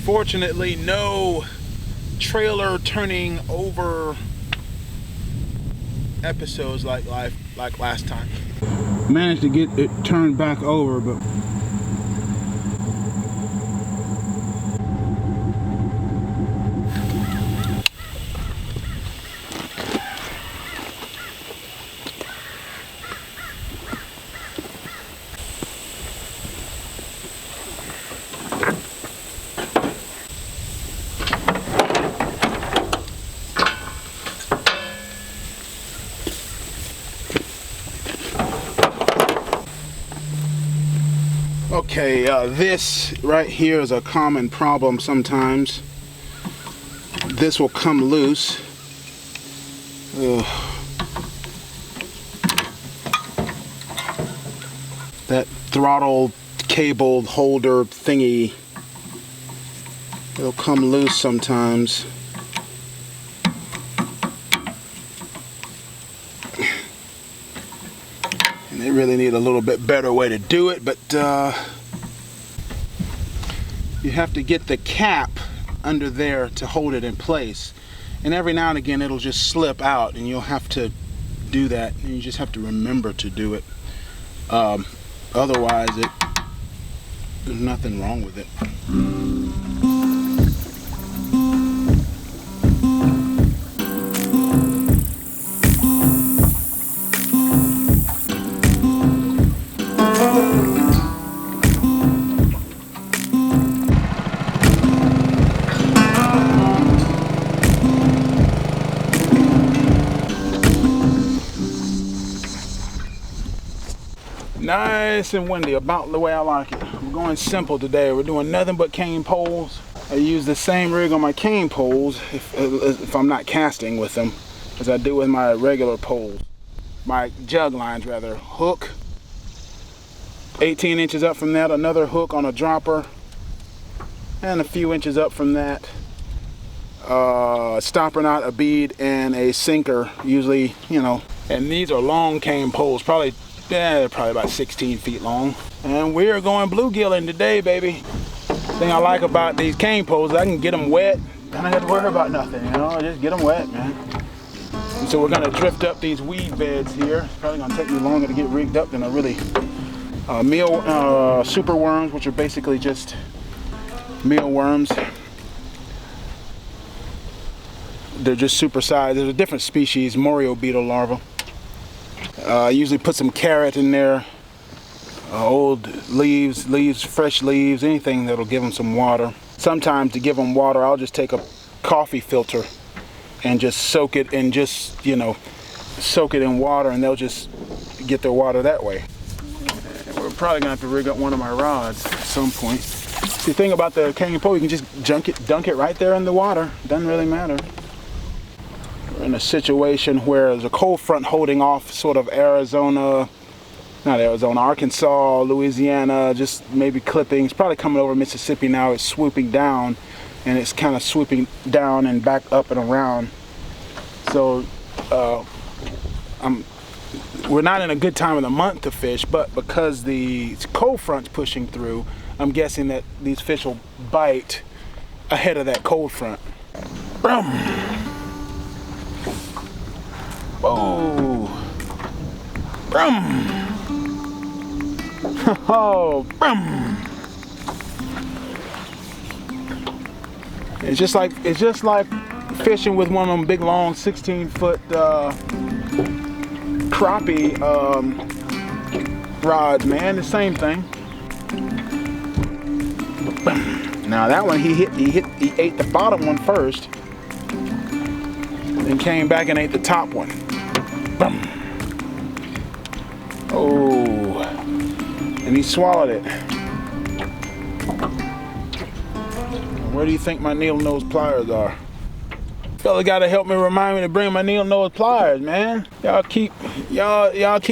Unfortunately, no trailer turning over episodes like last time. Managed to get it turned back over, but okay, this right here is a common problem sometimes. This will come loose. Ugh. That throttle cable holder thingy, it'll come loose sometimes. And they really need a little bit better way to do it, but you have to get the cap under there to hold it in place. And every now and again it'll just slip out and you'll have to do that, and you just have to remember to do it. Otherwise there's nothing wrong with it. Nice and windy, about the way I like it. We're going simple today. We're doing nothing but cane poles. I use the same rig on my cane poles if I'm not casting with them as I do with my regular poles. My jug lines rather. Hook, 18 inches up from that, another hook on a dropper, and a few inches up from that, stopper knot, a bead, and a sinker, usually, you know. And these are long cane poles, probably about 16 feet long. And we are going bluegilling today, baby. The thing I like about these cane poles, I can get them wet. I don't have to worry about nothing, you know, just get them wet, man. And so we're gonna drift up these weed beds here. It's probably gonna take me longer to get rigged up than a really super worms, which are basically just mealworms. They're just super sized. There's a different species, Morio beetle larva. I usually put some carrot in there, old leaves, fresh leaves, anything that'll give them some water. Sometimes to give them water, I'll just take a coffee filter and just soak it in water, and they'll just get their water that way. We're probably gonna have to rig up one of my rods at some point. The thing about the cane pole, you can just dunk it right there in the water. Doesn't really matter. We're in a situation where there's a cold front holding off sort of Arkansas, Louisiana, just maybe clippings, probably coming over Mississippi now. It's swooping down, and it's kind of swooping down and back up and around. So we're not in a good time of the month to fish, but because the cold front's pushing through, I'm guessing that these fish will bite ahead of that cold front. Boom! Whoa! Boom! Oh, boom! It's just like fishing with one of them big long 16-foot crappie rods, man. The same thing. Now that one he ate the bottom one first, then came back and ate the top one. Boom. Oh, and he swallowed it. Where do you think my needle nose pliers are? Fella gotta help me, remind me to bring my needle nose pliers, man. Y'all keep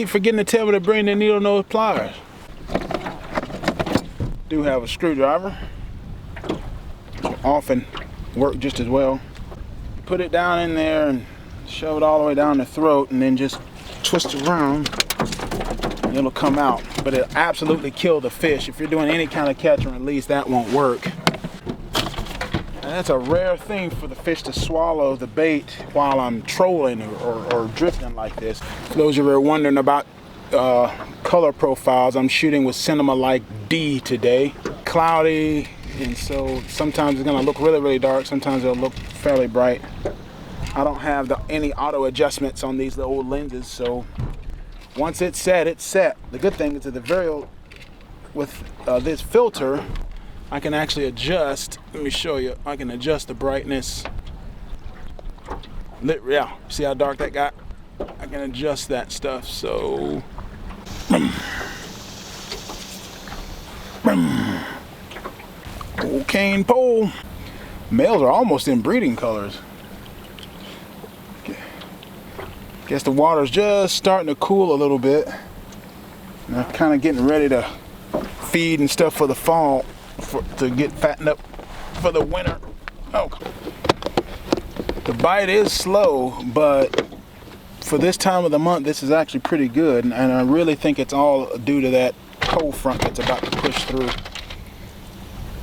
forgetting to tell me to bring the needle nose pliers. Do have a screwdriver, which often work just as well. Put it down in there and shove it all the way down the throat, and then just twist it around and it'll come out. But it'll absolutely kill the fish. If you're doing any kind of catch and release, that won't work. And that's a rare thing for the fish to swallow the bait while I'm trolling or drifting like this. For those of you who are wondering about color profiles, I'm shooting with Cinema Like D today. Cloudy, and so sometimes it's gonna look really, really dark. Sometimes it'll look fairly bright. I don't have any auto adjustments on these little lenses, so once it's set, it's set. The good thing is that with this filter, I can actually adjust. Let me show you. I can adjust the brightness. Yeah, see how dark that got? I can adjust that stuff. So, old cane pole. Males are almost in breeding colors. Guess the water's just starting to cool a little bit. And I'm kind of getting ready to feed and stuff for the fall, to get fattened up for the winter. Oh, the bite is slow, but for this time of the month, this is actually pretty good, and I really think it's all due to that cold front that's about to push through.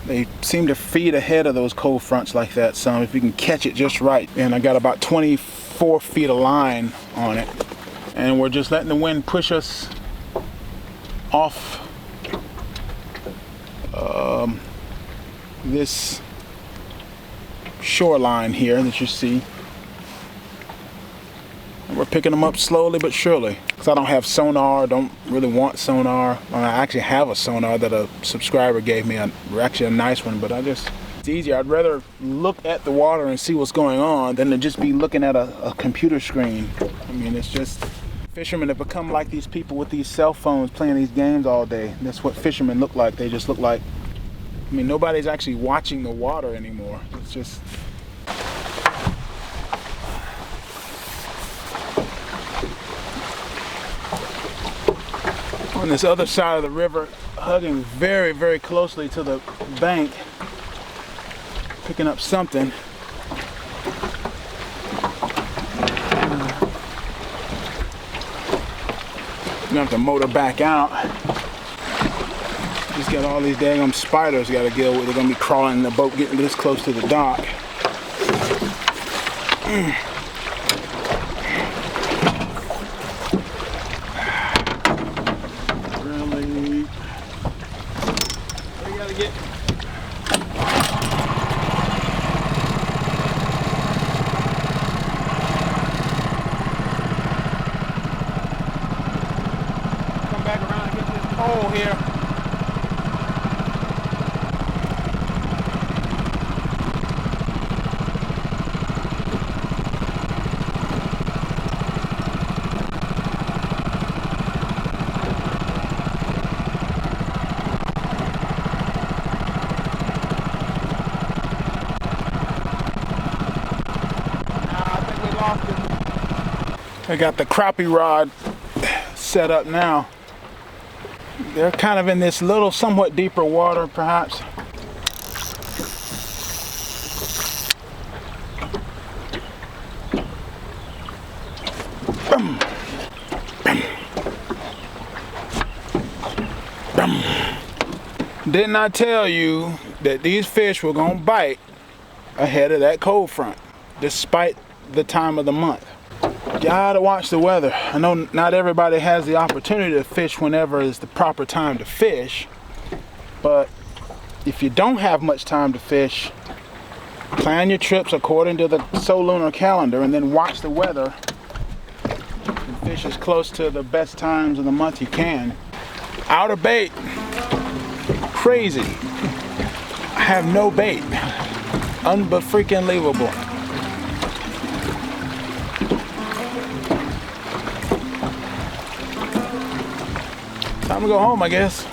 They seem to feed ahead of those cold fronts like that some, if you can catch it just right. And I got about 24 feet of line on it, and we're just letting the wind push us off this shoreline here that you see. And we're picking them up slowly but surely. Because I don't have sonar, don't really want sonar. I actually have a sonar that a subscriber gave me, actually a nice one, but it's easier. I'd rather look at the water and see what's going on than to just be looking at a computer screen. I mean, it's just, fishermen have become like these people with these cell phones playing these games all day. That's what fishermen look like. They just look like, I mean, nobody's actually watching the water anymore. It's just, on this other side of the river, hugging very, very closely to the bank, picking up something. I'm gonna have to motor back out. Just got all these daggum spiders got to deal with. They're gonna be crawling in the boat getting this close to the dock. Really? We gotta get. Come back around and get this pole here. I got the crappie rod set up now. They're kind of in this little, somewhat deeper water, perhaps. Didn't I tell you that these fish were gonna bite ahead of that cold front, despite the time of the month? Gotta watch the weather. I know not everybody has the opportunity to fish whenever is the proper time to fish, but if you don't have much time to fish, plan your trips according to the solar calendar and then watch the weather and fish as close to the best times of the month you can. Out of bait. Crazy. I have no bait. Unbefreaking-leavable. Time to go home, I guess.